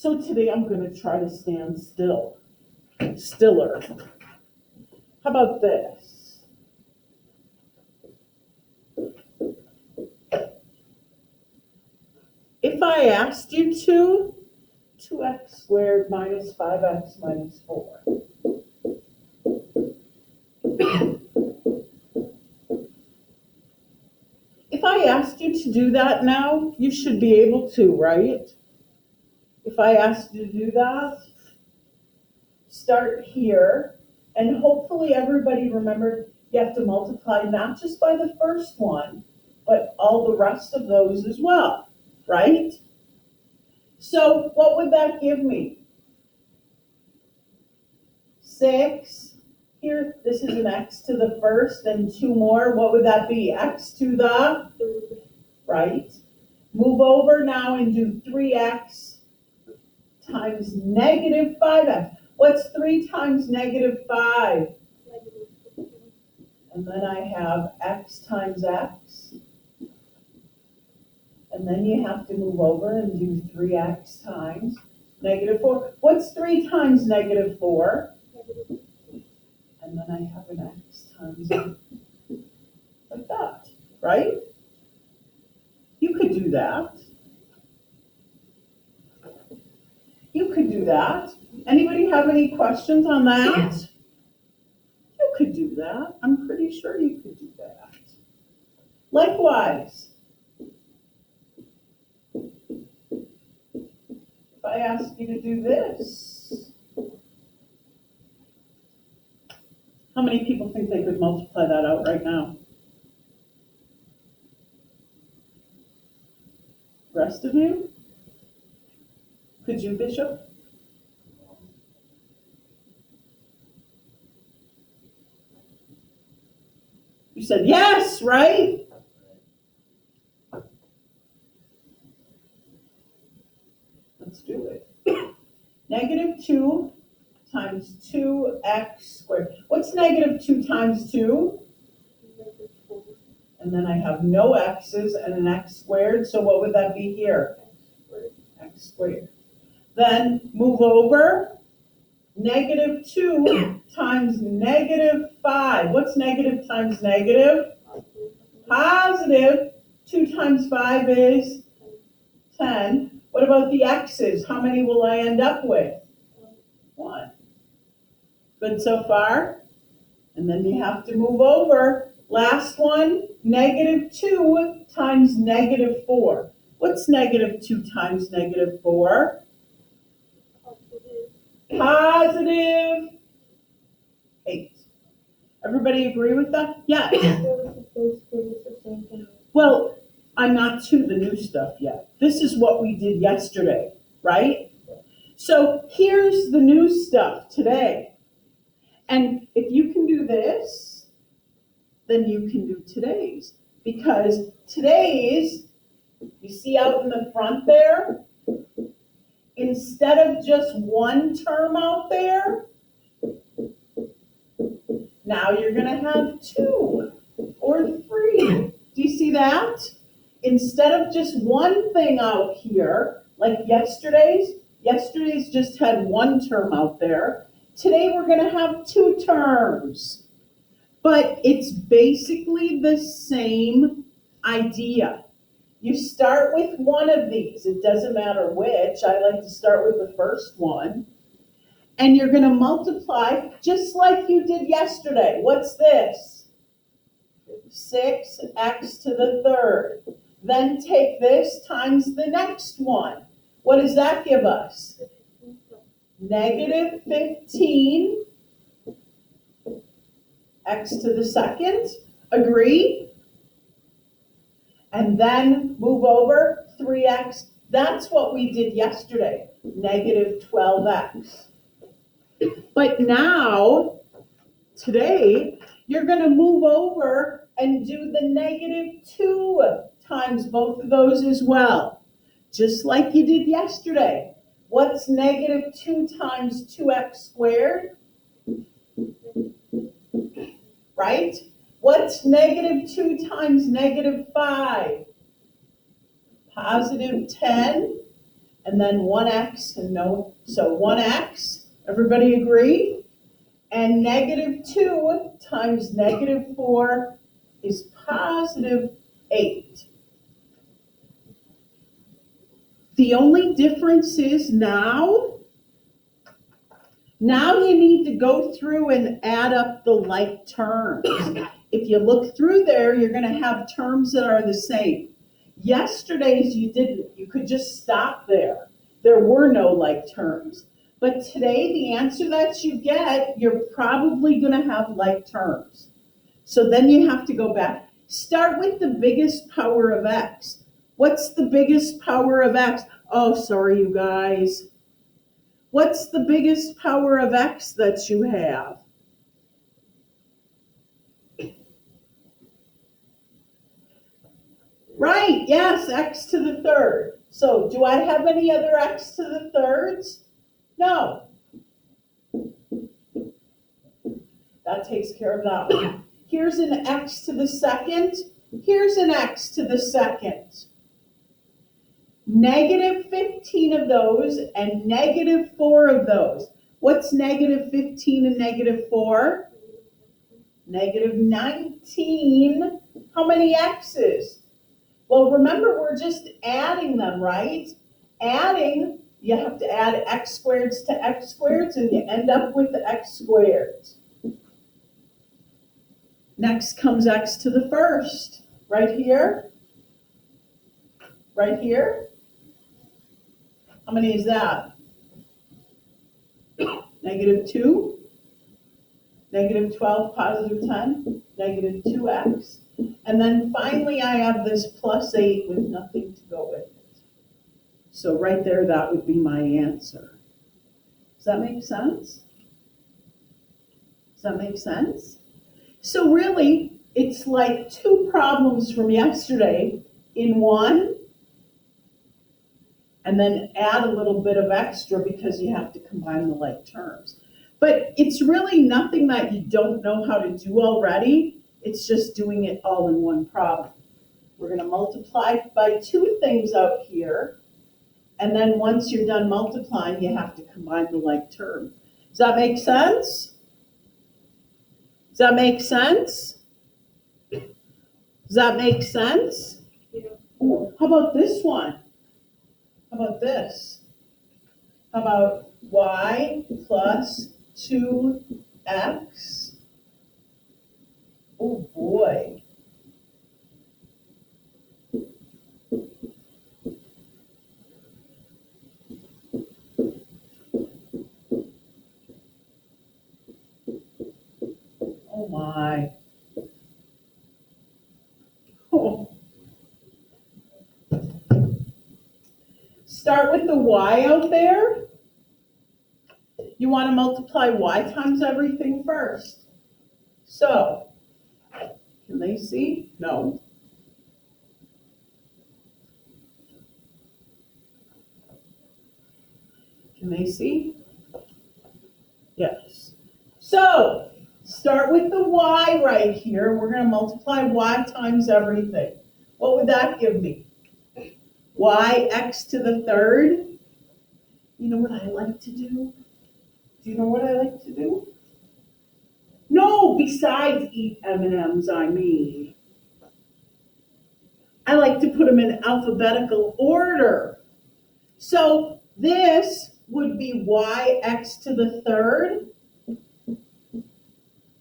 So today I'm going to try to stand still. Stiller. How about this? If I asked you to, 2x squared minus 5x minus 4. If I asked you to do that now, you should be able to, right? If I asked you to do that, start here, and hopefully everybody remembered you have to multiply not just by the first one, but all the rest of those as well, right? So what would that give me? 6. Here, this is an x to the first, and 2 more. What would that be? X to the, right? Move over now and do 3x times negative 5x. What's 3 times negative 5? And then I have x times x. And then you have to move over and do 3x times negative 4. What's 3 times negative 4? And then I have an x times like that, right? You could do that. You could do that. Anybody have any questions on that? You could do that. I'm pretty sure you could do that. Likewise, if I ask you to do this, how many people think they could multiply that out right now? Rest of you? Could you, Bishop? You said yes, right? Let's do it. Negative 2 times 2x squared. What's negative 2 times 2? And then I have no x's and an x squared, so what would that be here? X squared. Then move over. Negative 2 times negative 5. What's negative times negative? Positive. 2 times 5 is 10. What about the x's? How many will I end up with? 1. Good so far? And then you have to move over. Last one, negative 2 times negative 4. What's negative 2 times negative 4? Positive 8. Everybody agree with that? Yeah. Well, I'm not to the new stuff yet. This is what we did yesterday, right? So here's the new stuff today. And if you can do this, then you can do today's. Because today's, you see out in the front there, instead of just one term out there, now you're going to have 2 or 3. Do you see that? Instead of just one thing out here, like yesterday's just had one term out there. Today we're going to have 2 terms. But it's basically the same idea. You start with one of these. It doesn't matter which. I like to start with the first one. And you're going to multiply just like you did yesterday. What's this? 6x to the third. Then take this times the next one. What does that give us? Negative 15 x to the second. Agree? And then move over 3x. That's what we did yesterday. Negative 12x. But now, today, you're going to move over and do the negative 2 times both of those as well. Just like you did yesterday. What's negative 2 times 2x squared? Right? What's negative 2 times negative 5? Positive 10. and then 1x and no, so 1x, everybody agree? And negative 2 times negative 4 is positive 8. The only difference is now you need to go through and add up the like terms. If you look through there, you're going to have terms that are the same. Yesterday's you didn't. You could just stop there. There were no like terms. But today, the answer that you get, you're probably going to have like terms. So then you have to go back. Start with the biggest power of x. What's the biggest power of x? Oh, sorry, you guys. What's the biggest power of x that you have? Right, yes, x to the third. So do I have any other x to the thirds? No. That takes care of that one. Here's an x to the second. Here's an x to the second. Negative 15 of those and negative 4 of those. What's negative 15 and negative 4? Negative 19. How many x's? Well, remember, we're just adding them, right? Adding, you have to add x squareds to x squareds, and you end up with the x squareds. Next comes x to the first. Right here. Right here. How many is that? Negative 2. Negative 12, positive 10. Negative 2x. And then finally, I have this plus 8 with nothing to go with it. So right there, that would be my answer. Does that make sense? Does that make sense? So really, it's like 2 problems from yesterday in one, and then add a little bit of extra because you have to combine the like terms. But it's really nothing that you don't know how to do already. It's just doing it all in one problem. We're going to multiply by 2 things out here. And then once you're done multiplying, you have to combine the like term. Does that make sense? Does that make sense? Does that make sense? Ooh, how about this one? How about this? How about y plus 2x? Oh boy. Oh my. Oh. Start with the y out there. You want to multiply y times everything first. So, can they see? No. Can they see? Yes. So, start with the y right here. We're going to multiply y times everything. What would that give me? Y x to the third. You know what I like to do? Do you know what I like to do? No, besides eat M&Ms, I mean. I like to put them in alphabetical order. So this would be y x to the third.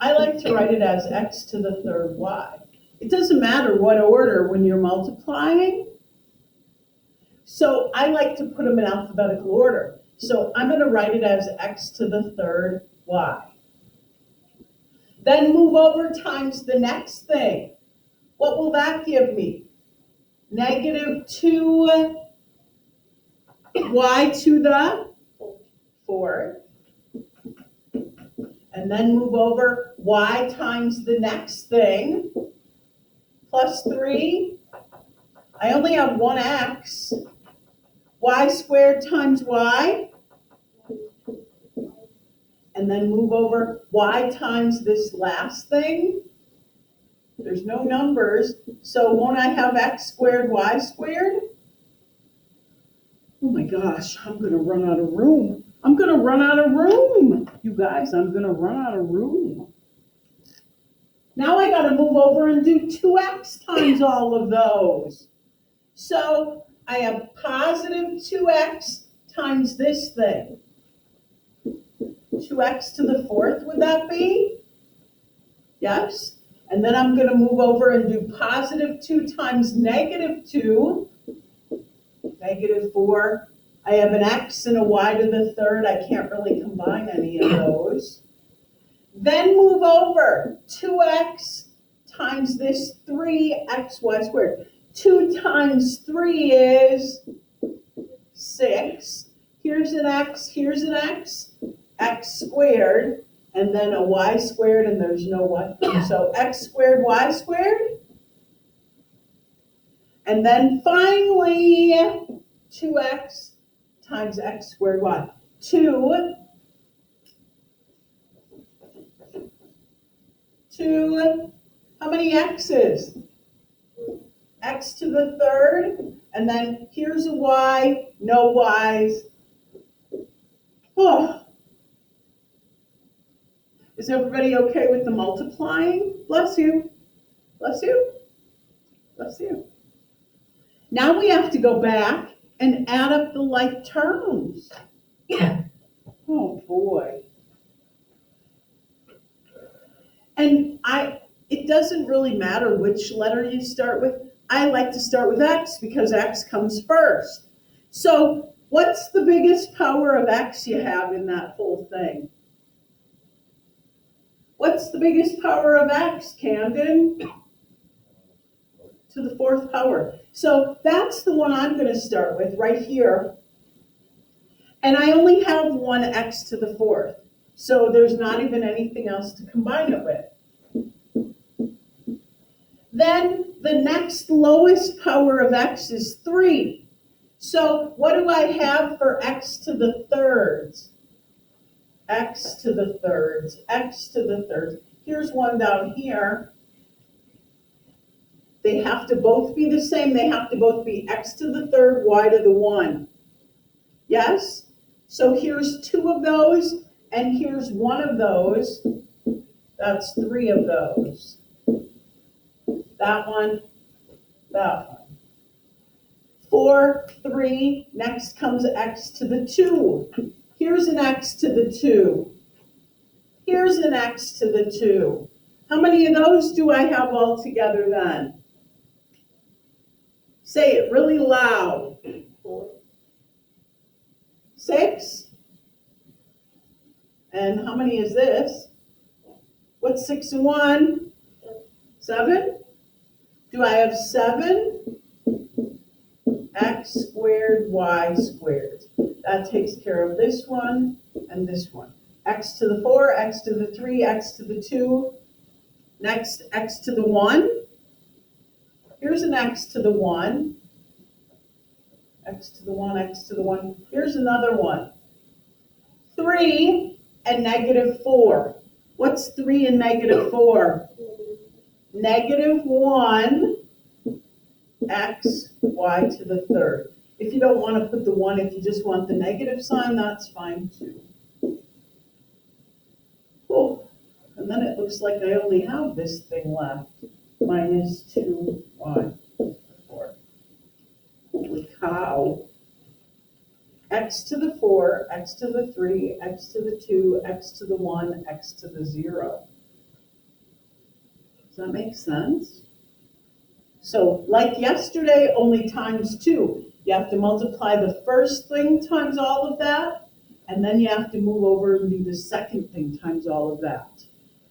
I like to write it as x to the third y. It doesn't matter what order when you're multiplying. So I like to put them in alphabetical order. So I'm going to write it as x to the third y. Then move over times the next thing. What will that give me? Negative 2y to the fourth. And then move over y times the next thing. Plus 3. I only have 1x. Y squared times y. And then move over y times this last thing. There's no numbers, so won't I have x squared, y squared? Oh my gosh, I'm gonna run out of room. I'm gonna run out of room. You guys, I'm gonna run out of room. Now I gotta move over and do 2x times all of those. So I have positive 2x times this thing. 2x to the fourth, would that be? Yes. And then I'm going to move over and do positive 2 times negative 2. Negative 4. I have an x and a y to the third. I can't really combine any of those. Then move over. 2x times this 3xy squared. 2 times 3 is 6. Here's an x, x squared, and then a y squared, and there's no y. So x squared, y squared. And then finally, 2x times x squared y. 2, how many x's? X to the third, and then here's a y, no y's. Oh. Is everybody okay with the multiplying? Bless you. Bless you. Bless you. Now we have to go back and add up the like terms. Oh boy. And it doesn't really matter which letter you start with. I like to start with x because x comes first. So what's the biggest power of x you have in that whole thing? What's the biggest power of x, Camden? To the fourth power. So that's the one I'm going to start with right here. And I only have one x to the fourth. So there's not even anything else to combine it with. Then the next lowest power of x is 3. So what do I have for x to the thirds? X to the thirds, x to the thirds. Here's one down here. They have to both be the same. They have to both be x to the third, y to the 1. Yes? So here's 2 of those, and here's 1 of those. That's 3 of those. That one, that one. 4, 3, next comes x to the 2. Here's an x to the 2. Here's an x to the 2. How many of those do I have all together then? Say it really loud. 6. And how many is this? What's 6 and 1? 7. Do I have 7? X squared, y squared. That takes care of this one and this one. X to the 4, x to the 3, x to the 2. Next, x to the 1. Here's an x to the 1. X to the 1, x to the 1. Here's another one. 3 and negative 4. What's 3 and negative 4? Negative 1 x, y to the third. If you don't want to put the 1, if you just want the negative sign, that's fine too. Oh, and then it looks like I only have this thing left. Minus 2y to the 4. Holy cow. X to the 4, x to the 3, x to the 2, x to the 1, x to the 0. Does that make sense? So like yesterday, only times 2. You have to multiply the first thing times all of that, and then you have to move over and do the second thing times all of that.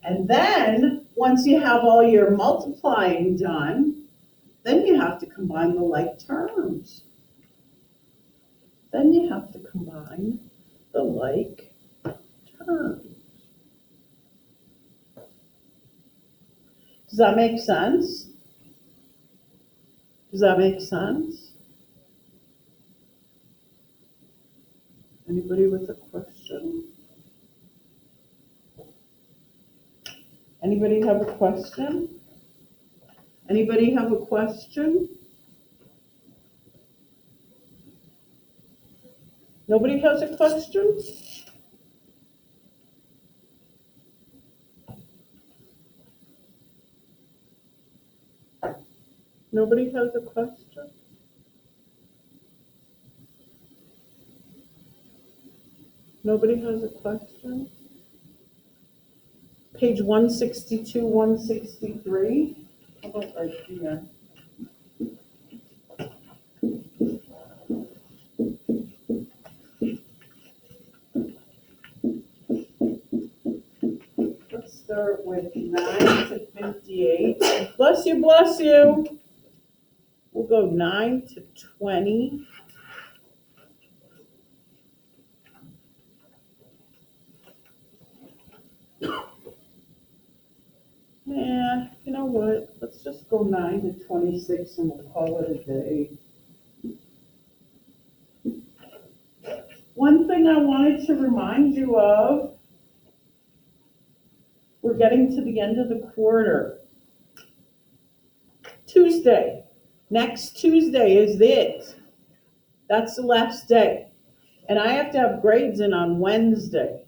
And then, once you have all your multiplying done, then you have to combine the like terms. Then you have to combine the like terms. Does that make sense? Does that make sense? Anybody with a question? Anybody have a question? Anybody have a question? Nobody has a question? Nobody has a question? Nobody has a question? Page 162, 163. How about right here? Let's start with 9 to 58. Bless you, bless you. We'll go 9 to 20. Yeah, you know what? Let's just go 9 to 26 and we'll call it a day. One thing I wanted to remind you of, we're getting to the end of the quarter. Tuesday. Next Tuesday is it. That's the last day. And I have to have grades in on Wednesday.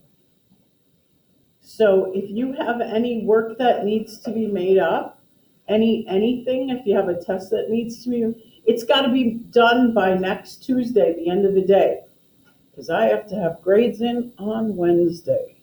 So if you have any work that needs to be made up, anything, if you have a test that needs to be, it's got to be done by next Tuesday, the end of the day. Because I have to have grades in on Wednesday.